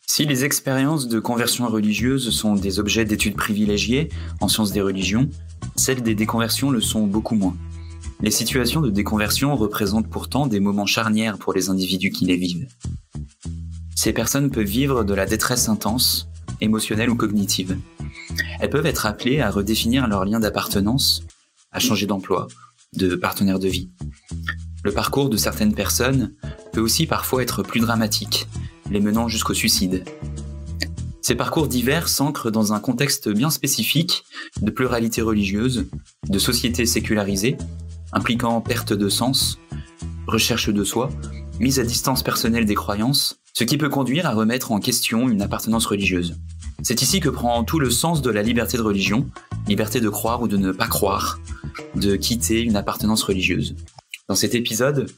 Si les expériences de conversion religieuse sont des objets d'études privilégiés en sciences des religions, celles des déconversions le sont beaucoup moins. Les situations de déconversion représentent pourtant des moments charnières pour les individus qui les vivent. Ces personnes peuvent vivre de la détresse intense, émotionnelle ou cognitive. Elles peuvent être appelées à redéfinir leur lien d'appartenance, à changer d'emploi, de partenaire de vie. Le parcours de certaines personnes peut aussi parfois être plus dramatique, les menant jusqu'au suicide. Ces parcours divers s'ancrent dans un contexte bien spécifique de pluralité religieuse, de société sécularisée, impliquant perte de sens, recherche de soi, mise à distance personnelle des croyances, ce qui peut conduire à remettre en question une appartenance religieuse. C'est ici que prend tout le sens de la liberté de religion, liberté de croire ou de ne pas croire, de quitter une appartenance religieuse. Dans cet épisode,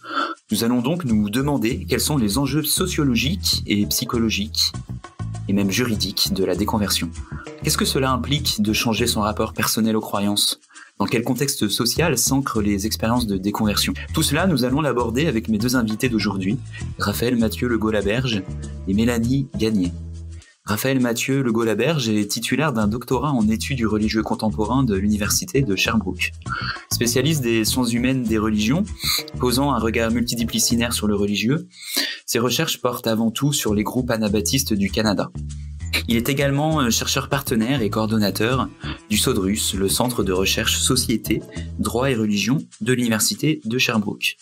nous allons donc nous demander quels sont les enjeux sociologiques et psychologiques, et même juridiques, de la déconversion. Qu'est-ce que cela implique de changer son rapport personnel aux croyances ? Dans quel contexte social s'ancrent les expériences de déconversion ? Tout cela, nous allons l'aborder avec mes deux invités d'aujourd'hui, Raphaël Mathieu Legault-Laberge et Mélanie Gagné. Raphaël Mathieu Legault-Laberge est titulaire d'un doctorat en études du religieux contemporain de l'université de Sherbrooke. Spécialiste des sciences humaines des religions, posant un regard multidisciplinaire sur le religieux, ses recherches portent avant tout sur les groupes anabaptistes du Canada. Il est également chercheur partenaire et coordonnateur du SODRUS, le Centre de recherche Société, Droit et Religion de l'université de Sherbrooke.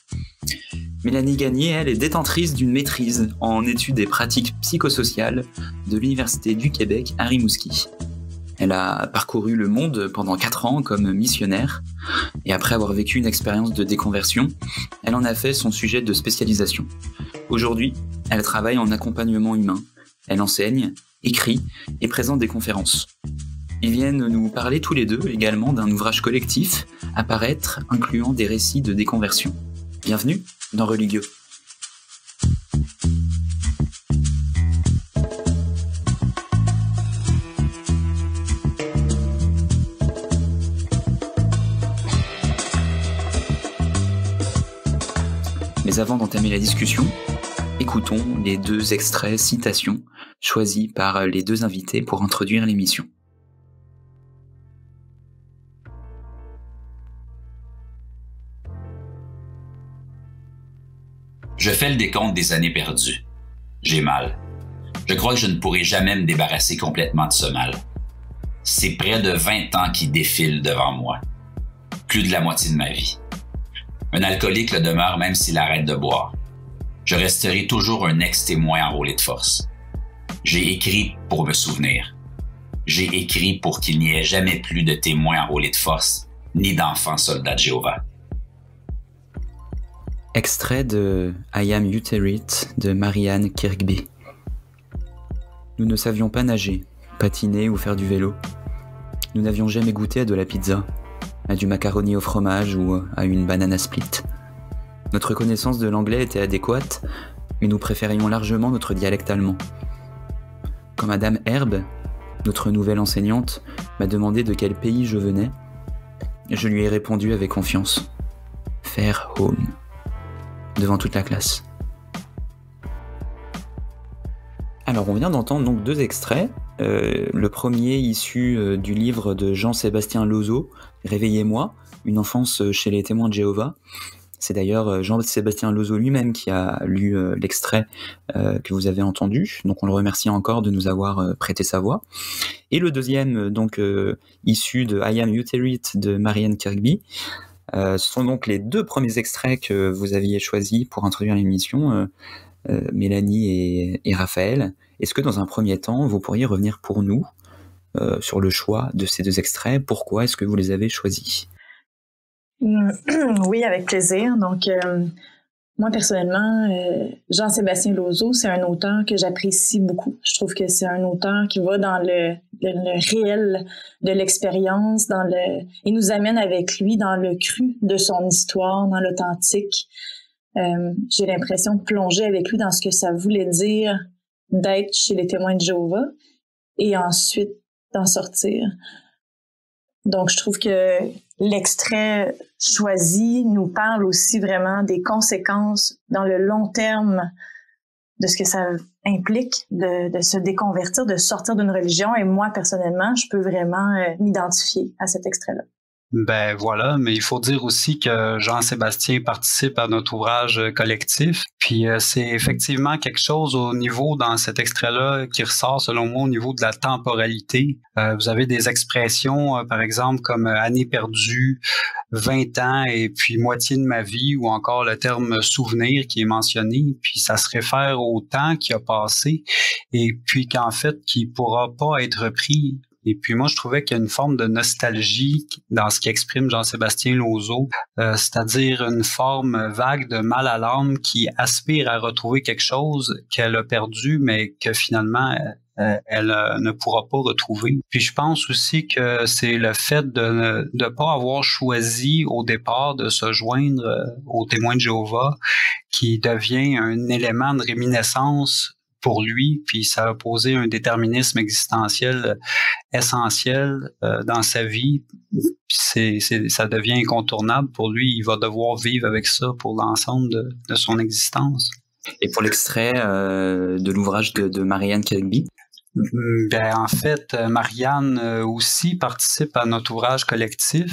Mélanie Gagné, elle, est détentrice d'une maîtrise en études et pratiques psychosociales de l'Université du Québec à Rimouski. Elle a parcouru le monde pendant 4 ans comme missionnaire et après avoir vécu une expérience de déconversion, elle en a fait son sujet de spécialisation. Aujourd'hui, elle travaille en accompagnement humain. Elle enseigne, écrit et présente des conférences. Ils viennent nous parler tous les deux également d'un ouvrage collectif à paraître incluant des récits de déconversion. Bienvenue dans Religieux. Mais avant d'entamer la discussion, écoutons les 2 extraits citations choisis par les 2 invités pour introduire l'émission. Je fais le décompte des années perdues. J'ai mal. Je crois que je ne pourrai jamais me débarrasser complètement de ce mal. C'est près de 20 ans qui défilent devant moi. Plus de la moitié de ma vie. Un alcoolique le demeure même s'il arrête de boire. Je resterai toujours un ex-témoin enrôlé de force. J'ai écrit pour me souvenir. J'ai écrit pour qu'il n'y ait jamais plus de témoins enrôlés de force, ni d'enfants soldats de Jéhovah. Extrait de I Am Uterite de Marianne Kirkby. Nous ne savions pas nager, patiner ou faire du vélo. Nous n'avions jamais goûté à de la pizza, à du macaroni au fromage ou à une banana split. Notre connaissance de l'anglais était adéquate, mais nous préférions largement notre dialecte allemand. Quand Madame Herbe, notre nouvelle enseignante, m'a demandé de quel pays je venais, je lui ai répondu avec confiance. Fair home. Devant toute la classe. Alors on vient d'entendre donc 2 extraits. Le premier issu du livre de Jean-Sébastien Lozo, Réveillez-moi, une enfance chez les témoins de Jéhovah. C'est d'ailleurs Jean-Sébastien Lozo lui-même qui a lu l'extrait que vous avez entendu, donc on le remercie encore de nous avoir prêté sa voix. Et le deuxième, donc issu de I Am Uterite de Marianne Kirkby. Ce sont donc les 2 premiers extraits que vous aviez choisis pour introduire l'émission, Mélanie et Raphaël. Est-ce que dans un premier temps, vous pourriez revenir pour nous sur le choix de ces 2 extraits ? Pourquoi est-ce que vous les avez choisis ? Oui, avec plaisir. Donc, moi, personnellement, Jean-Sébastien Lozo, c'est un auteur que j'apprécie beaucoup. Je trouve que c'est un auteur qui va dans le réel de l'expérience, il nous amène avec lui dans le cru de son histoire, dans l'authentique. J'ai l'impression de plonger avec lui dans ce que ça voulait dire d'être chez les témoins de Jéhovah et ensuite d'en sortir. Donc, je trouve que l'extrait choisi nous parle aussi vraiment des conséquences dans le long terme ce que ça implique de se déconvertir, de sortir d'une religion. Et moi, personnellement, je peux vraiment m'identifier à cet extrait-là. Ben voilà, mais il faut dire aussi que Jean-Sébastien participe à notre ouvrage collectif. Puis c'est effectivement quelque chose au niveau, dans cet extrait-là, qui ressort selon moi au niveau de la temporalité. Vous avez des expressions, par exemple, comme année perdue, 20 ans et puis moitié de ma vie, ou encore le terme souvenir qui est mentionné. Puis ça se réfère au temps qui a passé et puis qu'en fait, qui pourra pas être repris. Et puis moi, je trouvais qu'il y a une forme de nostalgie dans ce qu'exprime Jean-Sébastien Loiseau, c'est-à-dire une forme vague de mal à l'âme qui aspire à retrouver quelque chose qu'elle a perdu, mais que finalement, elle ne pourra pas retrouver. Puis je pense aussi que c'est le fait de ne pas avoir choisi au départ de se joindre aux témoins de Jéhovah qui devient un élément de réminiscence pour lui, puis ça a posé un déterminisme existentiel essentiel dans sa vie. Ça devient incontournable pour lui. Il va devoir vivre avec ça pour l'ensemble de son existence. Et pour l'extrait de l'ouvrage de Marianne Kirkby? Ben, en fait, Marianne aussi participe à notre ouvrage collectif.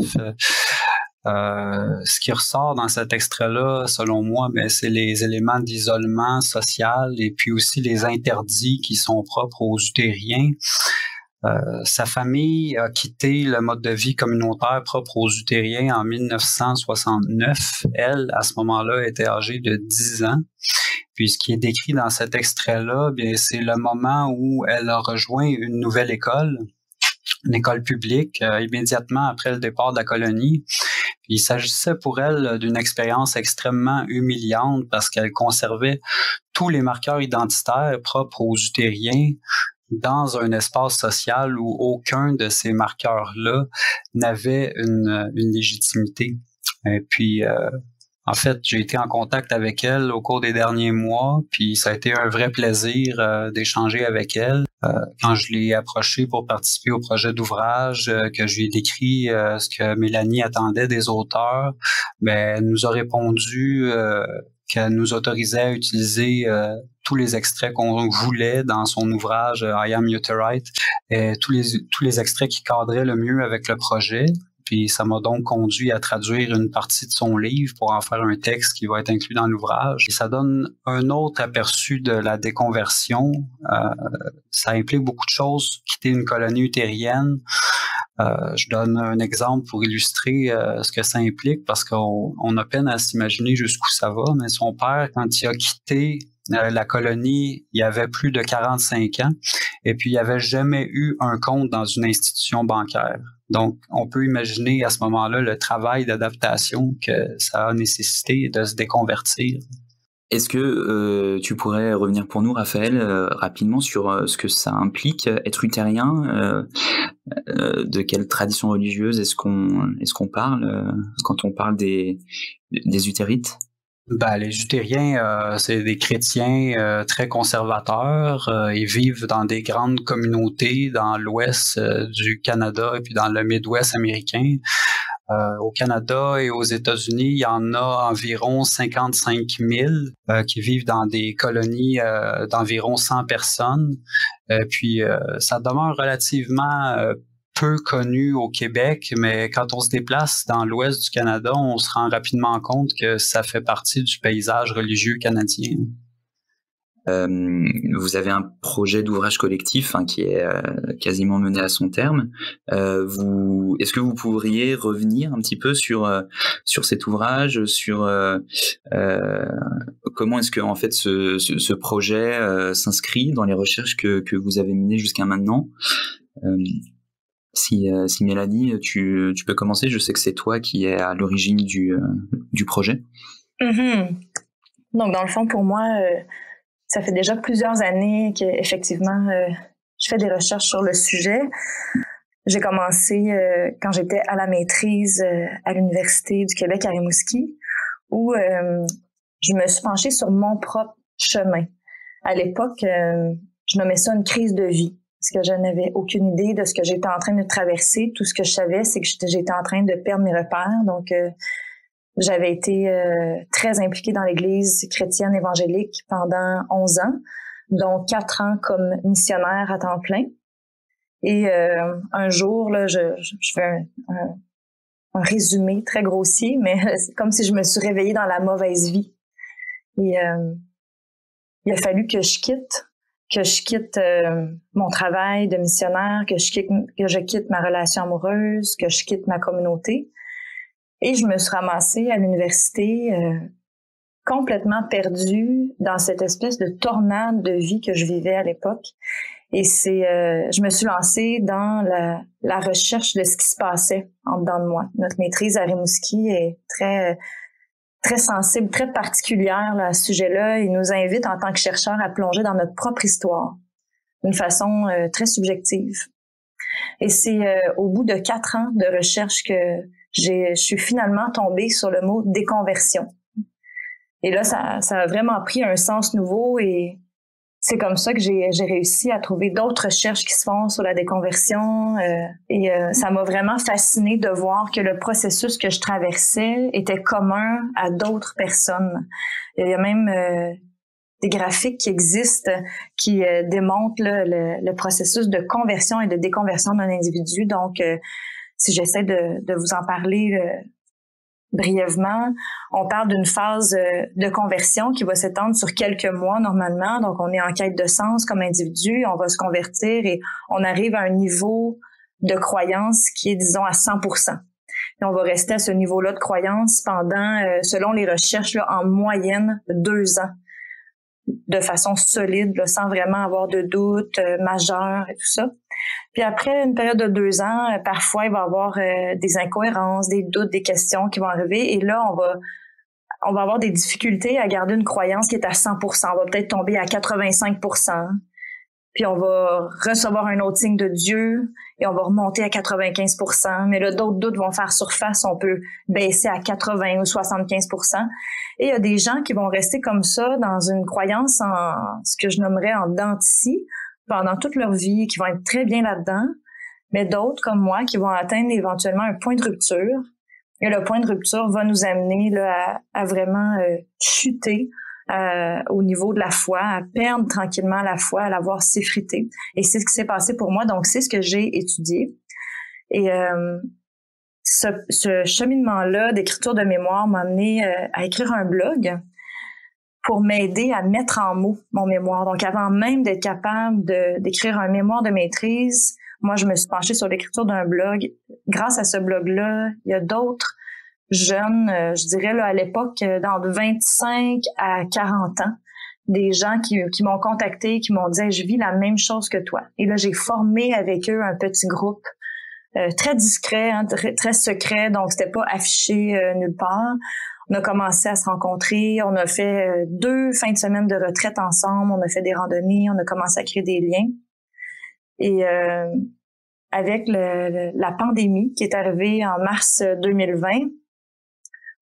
Ce qui ressort dans cet extrait-là, selon moi, ben, c'est les éléments d'isolement social et puis aussi les interdits qui sont propres aux Luthériens. Sa famille a quitté le mode de vie communautaire propre aux Luthériens en 1969. Elle, à ce moment-là, était âgée de 10 ans. Puis ce qui est décrit dans cet extrait-là, bien, c'est le moment où elle a rejoint une nouvelle école, une école publique, immédiatement après le départ de la colonie. Puis il s'agissait pour elle d'une expérience extrêmement humiliante parce qu'elle conservait tous les marqueurs identitaires propres aux Luthériens dans un espace social où aucun de ces marqueurs-là n'avait une légitimité. Et puis, en fait, j'ai été en contact avec elle au cours des derniers mois, puis ça a été un vrai plaisir d'échanger avec elle. Quand je l'ai approchée pour participer au projet d'ouvrage, que je lui ai décrit ce que Mélanie attendait des auteurs, ben, elle nous a répondu qu'elle nous autorisait à utiliser tous les extraits qu'on voulait dans son ouvrage I Am Utterite, et tous les extraits qui cadraient le mieux avec le projet. Puis ça m'a donc conduit à traduire une partie de son livre pour en faire un texte qui va être inclus dans l'ouvrage. Et ça donne un autre aperçu de la déconversion. Ça implique beaucoup de choses, quitter une colonie luthérienne. Je donne un exemple pour illustrer ce que ça implique, parce qu'on a peine à s'imaginer jusqu'où ça va, mais son père, quand il a quitté la colonie, il avait plus de 45 ans, et puis il n'avait jamais eu un compte dans une institution bancaire. Donc, on peut imaginer à ce moment-là le travail d'adaptation que ça a nécessité de se déconvertir. Est-ce que tu pourrais revenir pour nous, Raphaël, rapidement sur ce que ça implique, être luthérien, de quelle tradition religieuse est-ce qu'on parle quand on parle des luthérites? Ben, les luthériens, c'est des chrétiens très conservateurs. Ils vivent dans des grandes communautés dans l'ouest du Canada et puis dans le Midwest américain. Au Canada et aux États-Unis, il y en a environ 55 000 qui vivent dans des colonies d'environ 100 personnes. Puis ça demeure relativement peu connu au Québec, mais quand on se déplace dans l'ouest du Canada, on se rend rapidement compte que ça fait partie du paysage religieux canadien. Vous avez un projet d'ouvrage collectif qui est quasiment mené à son terme. Est-ce que vous pourriez revenir un petit peu sur cet ouvrage, sur comment est-ce que en fait ce projet s'inscrit dans les recherches que vous avez menées jusqu'à maintenant? Si Mélanie, tu peux commencer. Je sais que c'est toi qui es à l'origine du projet. Mm-hmm. Donc, dans le fond, pour moi, ça fait déjà plusieurs années qu'effectivement, je fais des recherches sur le sujet. J'ai commencé quand j'étais à la maîtrise à l'Université du Québec à Rimouski, où je me suis penchée sur mon propre chemin. À l'époque, je nommais ça une crise de vie, parce que je n'avais aucune idée de ce que j'étais en train de traverser. Tout ce que je savais, c'est que j'étais en train de perdre mes repères. Donc, J'avais été très impliquée dans l'Église chrétienne évangélique pendant 11 ans, dont 4 ans comme missionnaire à temps plein. Et un jour, là, je fais un résumé très grossier, mais c'est comme si je me suis réveillée dans la mauvaise vie. Et il a fallu que je quitte mon travail de missionnaire, que je quitte ma relation amoureuse, que je quitte ma communauté. Et je me suis ramassée à l'université complètement perdue dans cette espèce de tornade de vie que je vivais à l'époque. Et je me suis lancée dans la recherche de ce qui se passait en dedans de moi. Notre maîtrise à Rimouski est très très sensible, très particulière là, à ce sujet-là. Il nous invite en tant que chercheurs à plonger dans notre propre histoire d'une façon très subjective. Et c'est au bout de 4 ans de recherche que je suis finalement tombée sur le mot déconversion. Et là, ça a vraiment pris un sens nouveau et c'est comme ça que j'ai réussi à trouver d'autres recherches qui se font sur la déconversion ça m'a vraiment fascinée de voir que le processus que je traversais était commun à d'autres personnes. Il y a même des graphiques qui existent qui démontrent là, le processus de conversion et de déconversion d'un individu. Donc, si j'essaie de vous en parler brièvement, on parle d'une phase de conversion qui va s'étendre sur quelques mois normalement. Donc, on est en quête de sens comme individu, on va se convertir et on arrive à un niveau de croyance qui est, disons, à 100%. Et on va rester à ce niveau-là de croyance pendant, selon les recherches, là, en moyenne 2 ans, de façon solide, là, sans vraiment avoir de doute majeur et tout ça. Puis après une période de 2 ans, parfois il va y avoir des incohérences, des doutes, des questions qui vont arriver. Et là, on va avoir des difficultés à garder une croyance qui est à 100%. On va peut-être tomber à 85%. Puis on va recevoir un autre signe de Dieu et on va remonter à 95%. Mais là, d'autres doutes vont faire surface. On peut baisser à 80 ou 75%. Et il y a des gens qui vont rester comme ça dans une croyance en ce que je nommerais en dents de scie pendant toute leur vie, qui vont être très bien là-dedans. Mais d'autres, comme moi, qui vont atteindre éventuellement un point de rupture. Et le point de rupture va nous amener là, à vraiment chuter au niveau de la foi, à perdre tranquillement la foi, à la voir s'effriter. Et c'est ce qui s'est passé pour moi, donc c'est ce que j'ai étudié. Et ce cheminement-là d'écriture de mémoire m'a amené à écrire un blog pour m'aider à mettre en mots mon mémoire. Donc avant même d'être capable d'écrire un mémoire de maîtrise, moi je me suis penchée sur l'écriture d'un blog. Grâce à ce blog-là, il y a d'autres jeunes, je dirais là à l'époque, dans de 25 à 40 ans, des gens qui m'ont contacté, qui m'ont dit hey, « je vis la même chose que toi ». Et là, j'ai formé avec eux un petit groupe très discret, hein, très secret, donc c'était pas affiché nulle part. On a commencé à se rencontrer, on a fait 2 fins de semaine de retraite ensemble, on a fait des randonnées, on a commencé à créer des liens. Et avec la pandémie qui est arrivée en mars 2020,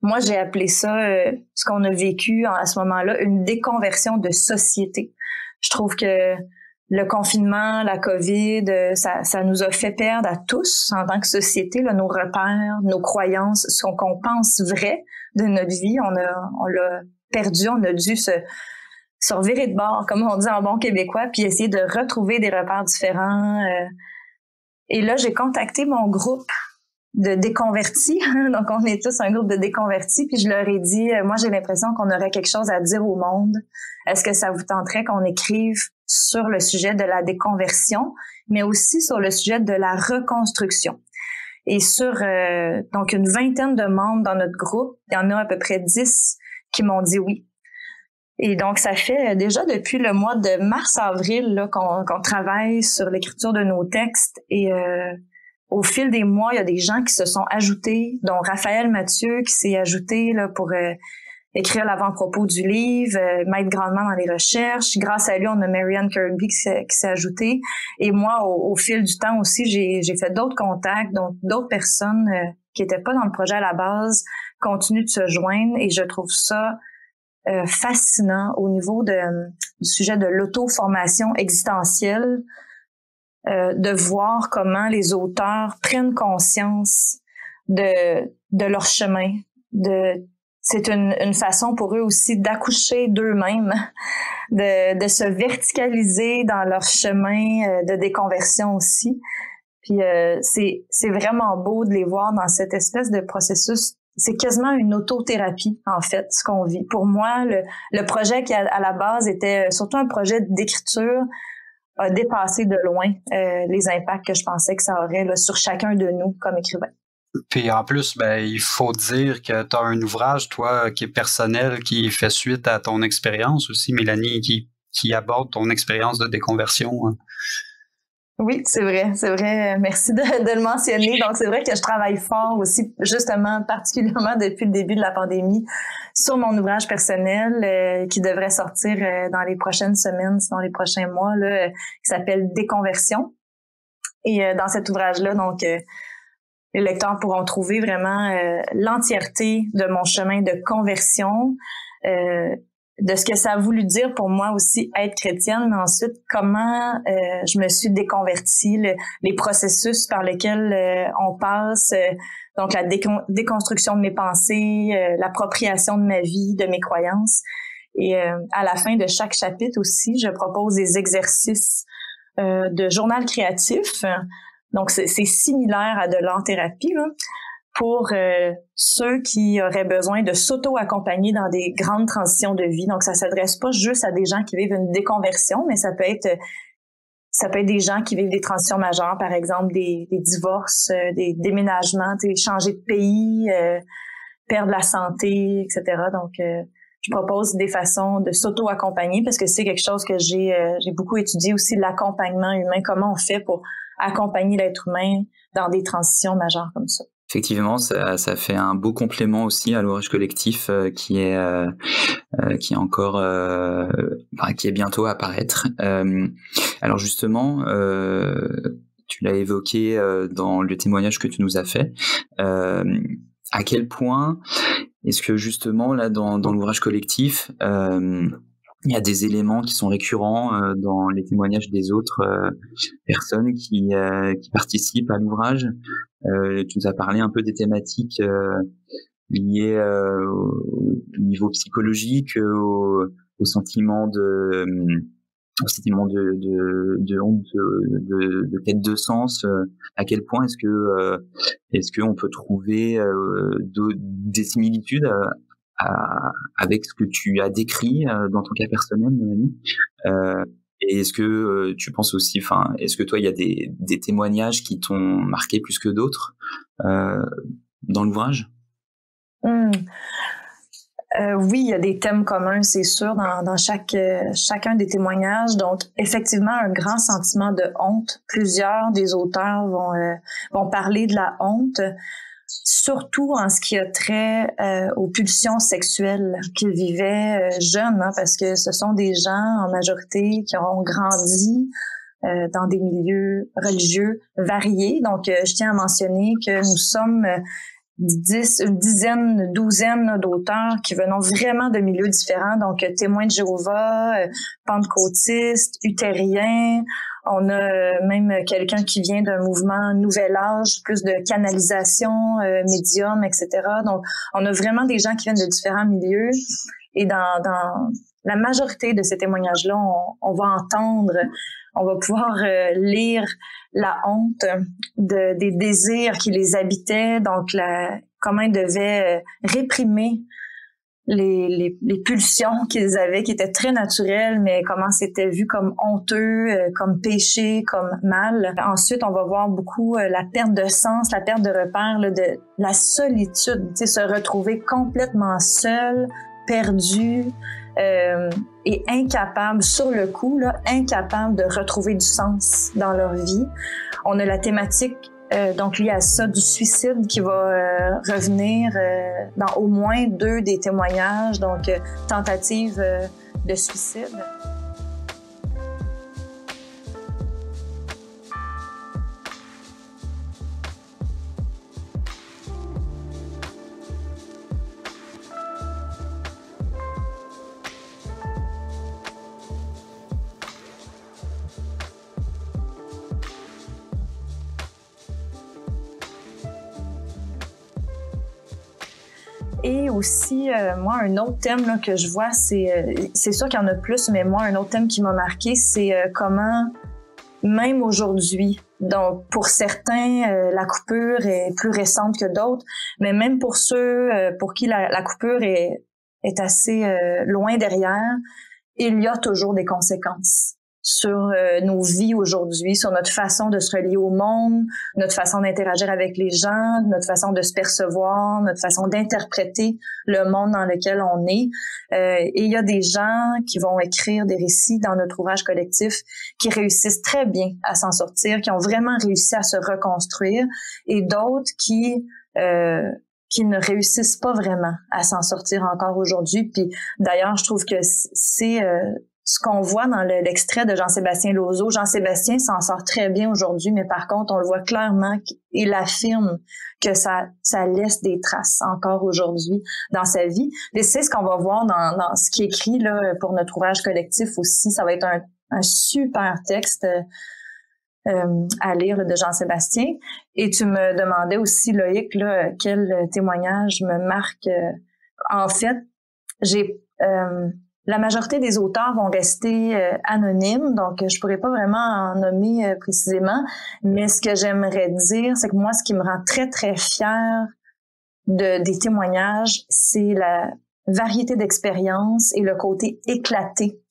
moi, j'ai appelé ça, ce qu'on a vécu à ce moment-là, une déconversion de société. Je trouve que le confinement, la COVID, ça nous a fait perdre à tous, en tant que société, là, nos repères, nos croyances, ce qu'on pense vrai de notre vie. On l'a perdu, on a dû se revirer de bord, comme on dit en bon québécois, puis essayer de retrouver des repères différents. Et là, j'ai contacté mon groupe de déconvertis. Donc, on est tous un groupe de déconvertis. Puis je leur ai dit, moi, j'ai l'impression qu'on aurait quelque chose à dire au monde. Est-ce que ça vous tenterait qu'on écrive sur le sujet de la déconversion, mais aussi sur le sujet de la reconstruction? Et sur donc une 20aine de membres dans notre groupe, il y en a à peu près 10 qui m'ont dit oui. Et donc, ça fait déjà depuis le mois de mars-avril là, qu'on travaille sur l'écriture de nos textes. Et au fil des mois, il y a des gens qui se sont ajoutés, dont Raphaël Mathieu qui s'est ajouté là, pour écrire l'avant-propos du livre, m'aide grandement dans les recherches. Grâce à lui, on a Marianne Kirby qui s'est ajoutée. Et moi, au fil du temps aussi, j'ai fait d'autres contacts, donc d'autres personnes qui étaient pas dans le projet à la base continuent de se joindre. Et je trouve ça fascinant au niveau du sujet de l'auto-formation existentielle, de voir comment les auteurs prennent conscience de leur chemin, c'est une façon pour eux aussi d'accoucher d'eux-mêmes, de se verticaliser dans leur chemin de déconversion aussi. Puis c'est vraiment beau de les voir dans cette espèce de processus. C'est quasiment une autothérapie, en fait, ce qu'on vit. Pour moi, le projet qui, à la base, était surtout un projet d'écriture, a dépassé de loin les impacts que je pensais que ça aurait là, sur chacun de nous comme écrivain. Puis en plus, il faut dire que tu as un ouvrage, toi, qui est personnel, qui fait suite à ton expérience aussi, Mélanie, qui aborde ton expérience de déconversion. Hein. Oui, c'est vrai. Merci de le mentionner. Donc, c'est vrai que je travaille fort aussi, justement, particulièrement depuis le début de la pandémie, sur mon ouvrage personnel qui devrait sortir dans les prochaines semaines, dans les prochains mois, là, qui s'appelle Déconversion. Et dans cet ouvrage-là, donc, les lecteurs pourront trouver vraiment l'entièreté de mon chemin de conversion, de ce que ça a voulu dire pour moi aussi être chrétienne, mais ensuite comment je me suis déconvertie, les processus par lesquels on passe, donc la déconstruction de mes pensées, l'appropriation de ma vie, de mes croyances. Et à la fin de chaque chapitre aussi, je propose des exercices de journal créatif. Donc c'est similaire à de l'art-thérapie, là, pour ceux qui auraient besoin de s'auto-accompagner dans des grandes transitions de vie. Donc, ça s'adresse pas juste à des gens qui vivent une déconversion, mais ça peut être des gens qui vivent des transitions majeures, par exemple des divorces, des déménagements, changer de pays, perdre la santé, etc. Donc, je propose des façons de s'auto-accompagner parce que c'est quelque chose que j'ai beaucoup étudié aussi, l'accompagnement humain, comment on fait pour accompagner l'être humain dans des transitions majeures comme ça. Effectivement, ça fait un beau complément aussi à l'ouvrage collectif qui est encore qui est bientôt à paraître. Alors justement, tu l'as évoqué dans le témoignage que tu nous as fait. À quel point est-ce que justement là dans l'ouvrage collectif il y a des éléments qui sont récurrents dans les témoignages des autres personnes qui participent à l'ouvrage. Tu nous as parlé un peu des thématiques liées au niveau psychologique, au sentiment de honte, de quête de sens. À quel point est-ce que on peut trouver des similitudes avec ce que tu as décrit dans ton cas personnel, Mélanie. Et est-ce que tu penses aussi, est-ce que toi, il y a des témoignages qui t'ont marqué plus que d'autres dans l'ouvrage? Oui, il y a des thèmes communs, c'est sûr, dans chacun des témoignages. Donc, effectivement, un grand sentiment de honte. Plusieurs des auteurs vont parler de la honte, surtout en ce qui a trait aux pulsions sexuelles qu'ils vivaient jeunes, hein, parce que ce sont des gens en majorité qui ont grandi dans des milieux religieux variés. Donc, je tiens à mentionner que nous sommes une douzaine d'auteurs qui venons vraiment de milieux différents, donc témoins de Jéhovah, pentecôtistes, luthériens. On a même quelqu'un qui vient d'un mouvement Nouvel Âge, plus de canalisation, médium, etc. Donc, on a vraiment des gens qui viennent de différents milieux. Et dans la majorité de ces témoignages-là, on va pouvoir lire la honte des désirs qui les habitaient, donc comment ils devaient réprimer les pulsions qu'ils avaient, qui étaient très naturelles, mais comment c'était vu comme honteux, comme péché, comme mal. Ensuite, on va voir beaucoup la perte de sens, la perte de repères, de la solitude, se retrouver complètement seul, perdu, et incapable, sur le coup, incapable de retrouver du sens dans leur vie. On a la thématique donc liée à ça du suicide qui va revenir dans au moins 2 des témoignages, donc tentative de suicide. Et aussi, moi, un autre thème là, que je vois, c'est sûr qu'il y en a plus, mais moi, un autre thème qui m'a marqué, c'est comment, même aujourd'hui, donc pour certains, la coupure est plus récente que d'autres, mais même pour ceux pour qui la coupure est assez loin derrière, il y a toujours des conséquences sur nos vies aujourd'hui, sur notre façon de se relier au monde, notre façon d'interagir avec les gens, notre façon de se percevoir, notre façon d'interpréter le monde dans lequel on est. Et il y a des gens qui vont écrire des récits dans notre ouvrage collectif qui réussissent très bien à s'en sortir, qui ont vraiment réussi à se reconstruire, et d'autres qui ne réussissent pas vraiment à s'en sortir encore aujourd'hui. Puis d'ailleurs, je trouve que c'est ce qu'on voit dans l'extrait de Jean-Sébastien Lozo. Jean-Sébastien s'en sort très bien aujourd'hui, mais par contre, on le voit clairement qu'il affirme que ça laisse des traces encore aujourd'hui dans sa vie. Et c'est ce qu'on va voir dans ce qui est écrit là, pour notre ouvrage collectif aussi. Ça va être un super texte à lire là, de Jean-Sébastien. Et tu me demandais aussi, Loïc, là, quel témoignage me marque. En fait, la majorité des auteurs vont rester anonymes, donc je pourrais pas vraiment en nommer précisément, mais ce que j'aimerais dire, c'est que moi, ce qui me rend très, très fière des témoignages, c'est la variété d'expériences et le côté éclaté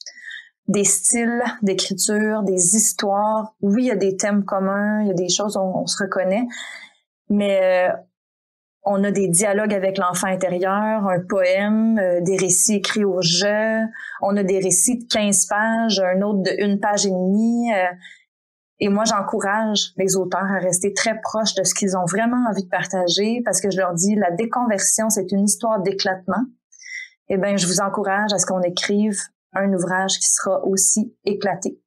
des styles d'écriture, des histoires. Oui, il y a des thèmes communs, il y a des choses où on se reconnaît, mais on a des dialogues avec l'enfant intérieur, un poème, des récits écrits au jeu. On a des récits de 15 pages, un autre de 1 page et demie. Et moi, j'encourage les auteurs à rester très proches de ce qu'ils ont vraiment envie de partager, parce que je leur dis, la déconversion, c'est une histoire d'éclatement. Eh bien, je vous encourage à ce qu'on écrive un ouvrage qui sera aussi éclaté.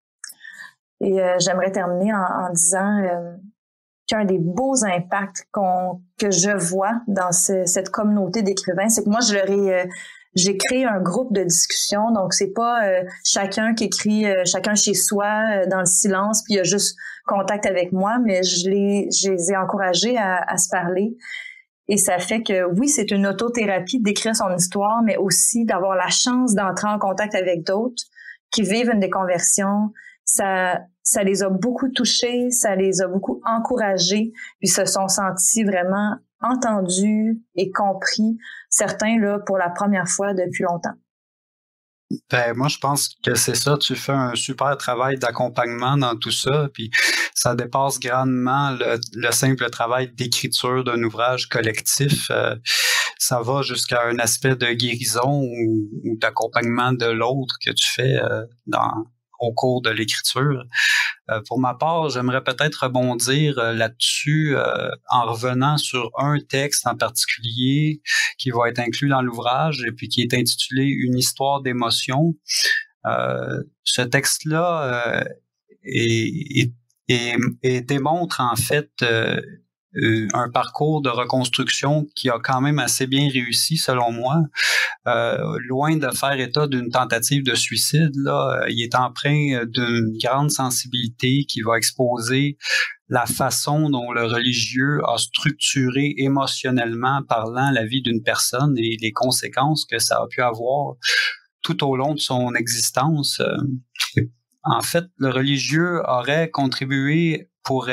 Et j'aimerais terminer en disant qu'un des beaux impacts que je vois dans cette communauté d'écrivains, c'est que moi, j'ai créé un groupe de discussion, donc c'est pas chacun qui écrit chacun chez soi dans le silence, puis il y a juste contact avec moi, mais je les ai encouragés à se parler. Et ça fait que oui, c'est une autothérapie d'écrire son histoire, mais aussi d'avoir la chance d'entrer en contact avec d'autres qui vivent une déconversion. Ça les a beaucoup touchés, ça les a beaucoup encouragés, puis se sont sentis vraiment entendus et compris, certains là pour la première fois depuis longtemps. Ben, moi, je pense que c'est ça. Tu fais un super travail d'accompagnement dans tout ça, puis ça dépasse grandement le simple travail d'écriture d'un ouvrage collectif. Ça va jusqu'à un aspect de guérison ou d'accompagnement de l'autre que tu fais au cours de l'écriture. Pour ma part, j'aimerais peut-être rebondir là-dessus en revenant sur un texte en particulier qui va être inclus dans l'ouvrage et puis qui est intitulé « Une histoire d'émotion ». Ce texte-là démontre en fait un parcours de reconstruction qui a quand même assez bien réussi selon moi. Loin de faire état d'une tentative de suicide, là, il est empreint d'une grande sensibilité qui va exposer la façon dont le religieux a structuré émotionnellement parlant la vie d'une personne et les conséquences que ça a pu avoir tout au long de son existence. En fait, le religieux aurait contribué pour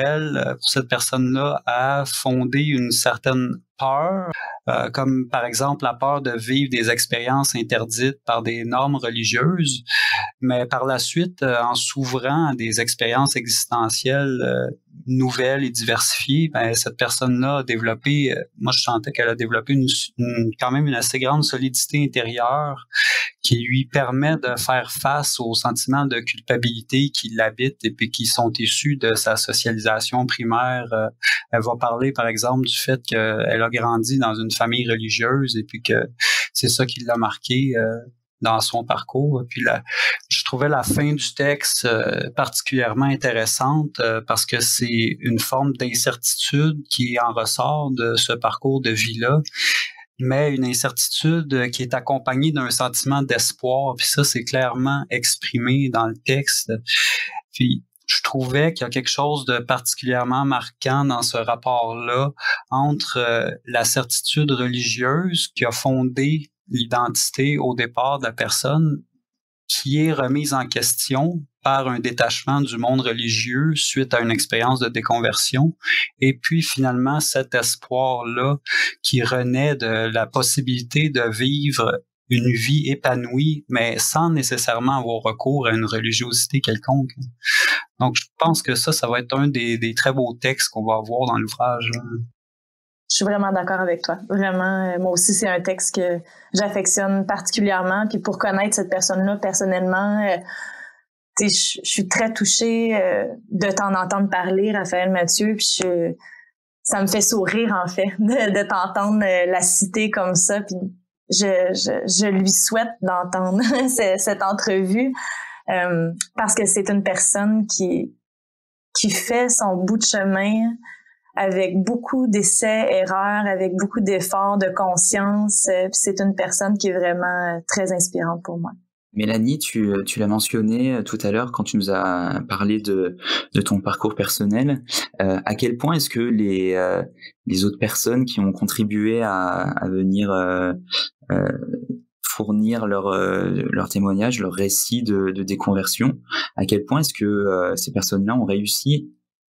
cette personne-là, à fonder une certaine peur, comme par exemple la peur de vivre des expériences interdites par des normes religieuses, mais par la suite, en s'ouvrant à des expériences existentielles nouvelles et diversifiées, ben, cette personne-là a développé, moi je sentais qu'elle a développé quand même une assez grande solidité intérieure qui lui permet de faire face aux sentiments de culpabilité qui l'habitent et puis qui sont issus de sa socialisation primaire. Elle va parler, par exemple, du fait qu'elle a grandi dans une famille religieuse et puis que c'est ça qui l'a marqué dans son parcours. Puis je trouvais la fin du texte particulièrement intéressante parce que c'est une forme d'incertitude qui en ressort de ce parcours de vie-là, mais une incertitude qui est accompagnée d'un sentiment d'espoir. Puis ça, c'est clairement exprimé dans le texte. Puis je trouvais qu'il y a quelque chose de particulièrement marquant dans ce rapport-là entre la certitude religieuse qui a fondé l'identité au départ de la personne, qui est remise en question par un détachement du monde religieux suite à une expérience de déconversion, et puis finalement cet espoir-là qui renaît de la possibilité de vivre une vie épanouie, mais sans nécessairement avoir recours à une religiosité quelconque. Donc, je pense que ça va être un des très beaux textes qu'on va avoir dans l'ouvrage. Je suis vraiment d'accord avec toi. Vraiment, moi aussi, c'est un texte que j'affectionne particulièrement. Puis pour connaître cette personne-là personnellement, je suis très touchée de t'en entendre parler, Raphaël Mathieu. Puis ça me fait sourire, en fait, de t'entendre la citer comme ça. Puis je lui souhaite d'entendre cette entrevue parce que c'est une personne qui fait son bout de chemin avec beaucoup d'essais, erreurs, avec beaucoup d'efforts, de conscience. C'est une personne qui est vraiment très inspirante pour moi. Mélanie, tu l'as mentionné tout à l'heure quand tu nous as parlé de ton parcours personnel. À quel point est-ce que les autres personnes qui ont contribué à venir fournir leur témoignage, leur récit de déconversion, à quel point est-ce que ces personnes-là ont réussi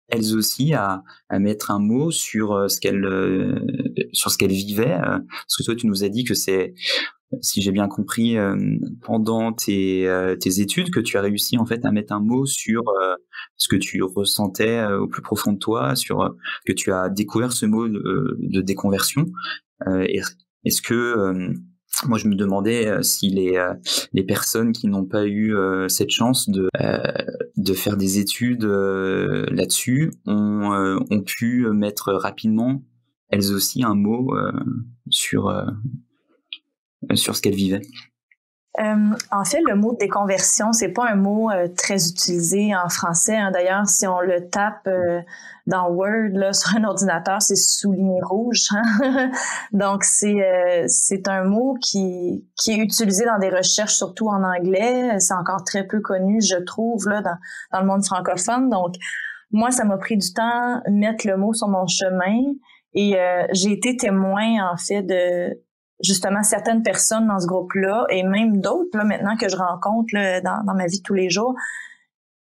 elles aussi à mettre un mot sur ce qu'elles vivaient, parce que toi tu nous as dit que c'est, si j'ai bien compris, pendant tes études que tu as réussi en fait à mettre un mot sur ce que tu ressentais au plus profond de toi, sur que tu as découvert ce mot de déconversion. Est-ce que moi, je me demandais si les personnes qui n'ont pas eu cette chance de faire des études là-dessus ont pu mettre rapidement, elles aussi, un mot sur ce qu'elles vivaient. En fait, le mot déconversion, c'est pas un mot très utilisé en français. Hein. D'ailleurs, si on le tape dans Word là, sur un ordinateur, c'est souligné rouge. Hein? Donc, c'est un mot qui est utilisé dans des recherches, surtout en anglais. C'est encore très peu connu, je trouve, là, dans le monde francophone. Donc, moi, ça m'a pris du temps de mettre le mot sur mon chemin et j'ai été témoin, en fait, de justement certaines personnes dans ce groupe-là et même d'autres là maintenant que je rencontre là, dans ma vie de tous les jours,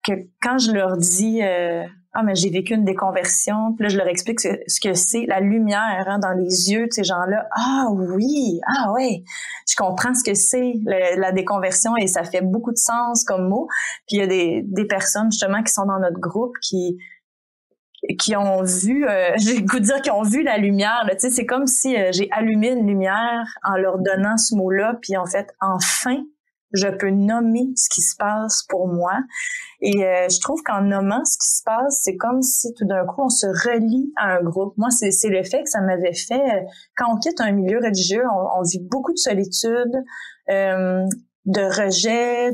que quand je leur dis mais j'ai vécu une déconversion, puis là je leur explique ce que c'est, la lumière hein, dans les yeux de ces gens-là. Ah oui, ah ouais, je comprends ce que c'est la déconversion et ça fait beaucoup de sens comme mot. Puis il y a des personnes justement qui sont dans notre groupe qui ont vu, j'ai le goût de dire qu'ils ont vu la lumière. Là, tu sais, c'est comme si j'ai allumé une lumière en leur donnant ce mot-là, puis en fait, enfin, je peux nommer ce qui se passe pour moi. Et je trouve qu'en nommant ce qui se passe, c'est comme si tout d'un coup, on se relie à un groupe. Moi, c'est l'effet que ça m'avait fait. Quand on quitte un milieu religieux, on vit beaucoup de solitude, de rejet,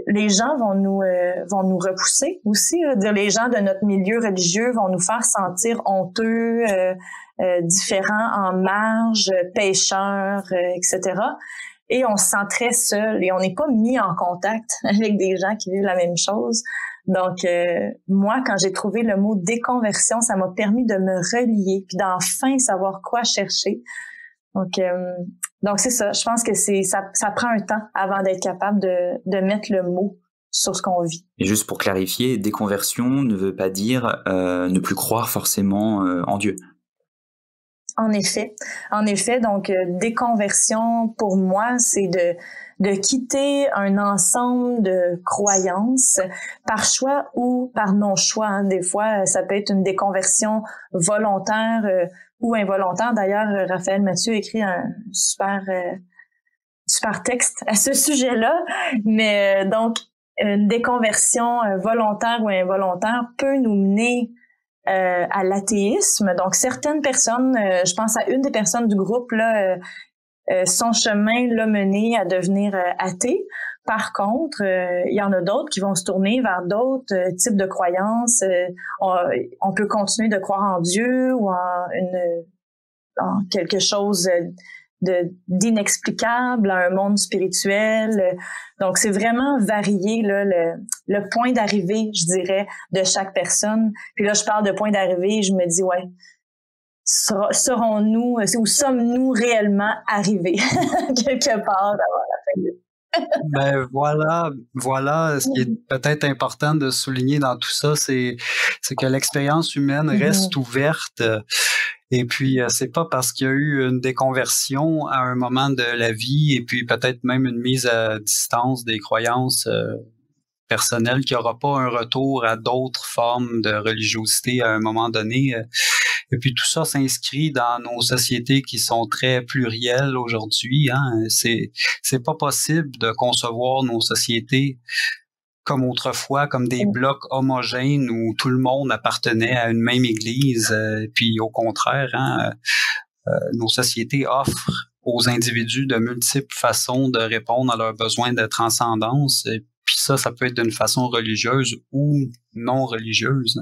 les gens vont nous repousser aussi. Les gens de notre milieu religieux vont nous faire sentir honteux, différents, en marge, pécheurs, etc. Et on se sent très seul et on n'est pas mis en contact avec des gens qui vivent la même chose. Donc, moi, quand j'ai trouvé le mot déconversion, ça m'a permis de me relier puis d'enfin savoir quoi chercher. Donc c'est ça. Je pense que ça prend un temps avant d'être capable de mettre le mot sur ce qu'on vit. Et juste pour clarifier, déconversion ne veut pas dire ne plus croire forcément en Dieu. En effet. Donc déconversion pour moi, c'est de quitter un ensemble de croyances par choix ou par non-choix. Hein. Des fois, ça peut être une déconversion volontaire ou involontaire. D'ailleurs, Raphaël Mathieu écrit un super texte à ce sujet-là. Mais donc, une déconversion volontaire ou involontaire peut nous mener à l'athéisme. Donc, certaines personnes, je pense à une des personnes du groupe, là, son chemin l'a mené à devenir athée. Par contre, il y en a d'autres qui vont se tourner vers d'autres types de croyances. On peut continuer de croire en Dieu ou en quelque chose d'inexplicable à un monde spirituel. Donc, c'est vraiment varié, là, le point d'arrivée, je dirais, de chaque personne. Puis là, je parle de point d'arrivée, je me dis, ouais, serons-nous, ou sommes-nous réellement arrivés quelque part d'avoir la fin de Ben voilà, ce qui est peut-être important de souligner dans tout ça, c'est que l'expérience humaine reste ouverte. Et puis, c'est pas parce qu'il y a eu une déconversion à un moment de la vie et puis peut-être même une mise à distance des croyances personnelles qu'il n'y aura pas un retour à d'autres formes de religiosité à un moment donné. Et puis tout ça s'inscrit dans nos sociétés qui sont très plurielles aujourd'hui. Hein. C'est pas possible de concevoir nos sociétés comme autrefois, comme des blocs homogènes où tout le monde appartenait à une même église. Puis au contraire, hein, nos sociétés offrent aux individus de multiples façons de répondre à leurs besoins de transcendance. Et puis ça peut être d'une façon religieuse ou non religieuse.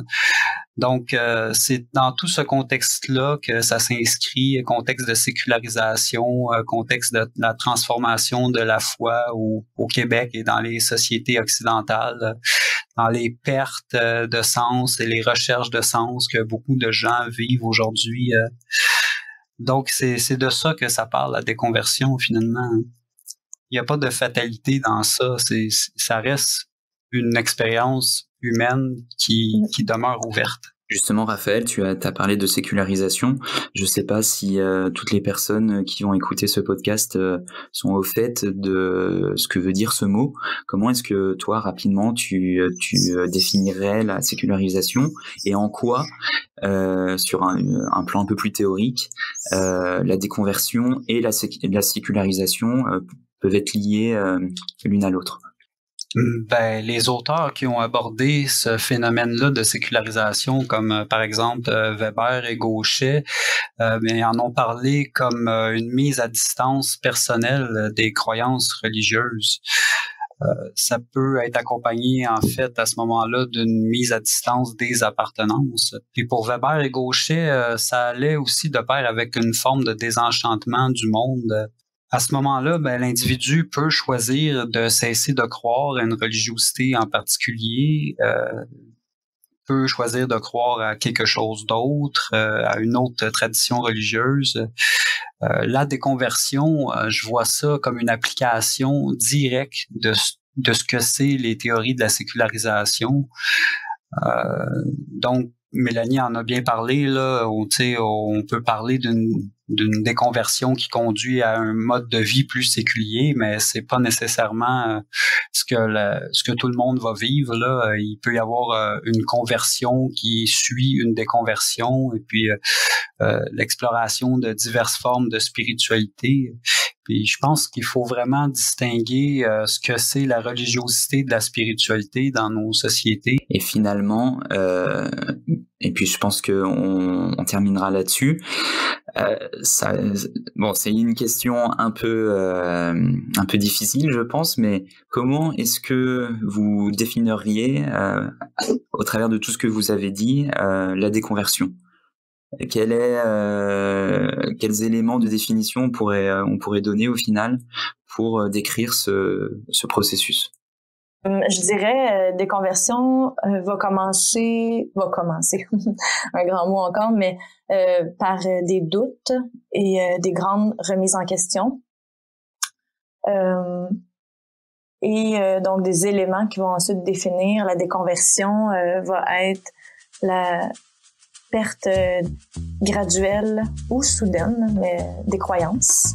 Donc, c'est dans tout ce contexte-là que ça s'inscrit, contexte de sécularisation, contexte de la transformation de la foi au Québec et dans les sociétés occidentales, dans les pertes de sens et les recherches de sens que beaucoup de gens vivent aujourd'hui. Donc, c'est de ça que ça parle, la déconversion, finalement. Il n'y a pas de fatalité dans ça. Ça reste une expérience humaine qui demeure ouverte. Justement, Raphaël, tu as parlé de sécularisation. Je ne sais pas si toutes les personnes qui vont écouter ce podcast sont au fait de ce que veut dire ce mot. Comment est-ce que toi, rapidement, tu définirais la sécularisation et en quoi, sur un plan un peu plus théorique, la déconversion et la sécularisation peuvent être liées l'une à l'autre? Ben, les auteurs qui ont abordé ce phénomène-là de sécularisation, comme par exemple Weber et Gauchet, mais en ont parlé comme une mise à distance personnelle des croyances religieuses. Ça peut être accompagné, en fait, à ce moment-là, d'une mise à distance des appartenances. Puis pour Weber et Gauchet, ça allait aussi de pair avec une forme de désenchantement du monde. À ce moment-là, ben, l'individu peut choisir de cesser de croire à une religiosité en particulier, peut choisir de croire à quelque chose d'autre, à une autre tradition religieuse. La déconversion, je vois ça comme une application directe de ce que c'est les théories de la sécularisation. Donc, Mélanie en a bien parlé, là, on peut parler d'une déconversion qui conduit à un mode de vie plus séculier, mais c'est pas nécessairement ce que tout le monde va vivre, là. Il peut y avoir une conversion qui suit une déconversion et puis l'exploration de diverses formes de spiritualité. Puis je pense qu'il faut vraiment distinguer ce que c'est la religiosité de la spiritualité dans nos sociétés. Et finalement, et puis je pense qu'on terminera là-dessus. C'est une question un peu difficile, je pense, mais comment est-ce que vous définiriez, au travers de tout ce que vous avez dit, la déconversion ? Quels éléments de définition on pourrait donner au final pour décrire ce processus? Je dirais déconversion va commencer un grand mot encore, mais par des doutes et des grandes remises en question. Donc des éléments qui vont ensuite définir la déconversion va être la perte graduelle ou soudaine, mais des croyances.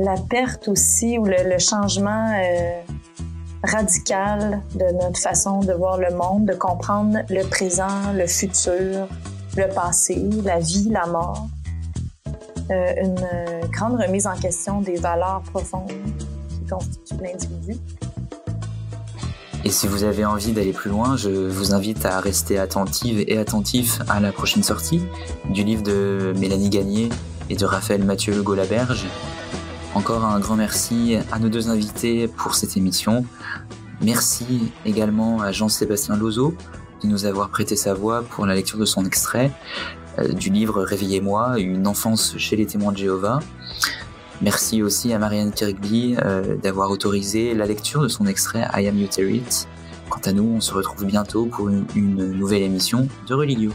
La perte aussi ou le changement radical de notre façon de voir le monde, de comprendre le présent, le futur, le passé, la vie, la mort. Une grande remise en question des valeurs profondes qui constituent l'individu. Et si vous avez envie d'aller plus loin, je vous invite à rester attentive et attentif à la prochaine sortie du livre de Mélanie Gagné et de Raphaël Mathieu Golaberge. Encore un grand merci à nos deux invités pour cette émission. Merci également à Jean-Sébastien Lozo de nous avoir prêté sa voix pour la lecture de son extrait. du livre Réveillez-moi, une enfance chez les témoins de Jéhovah. Merci aussi à Marianne Kirkby d'avoir autorisé la lecture de son extrait I Am Uterit. Quant à nous, on se retrouve bientôt pour une nouvelle émission de Religio.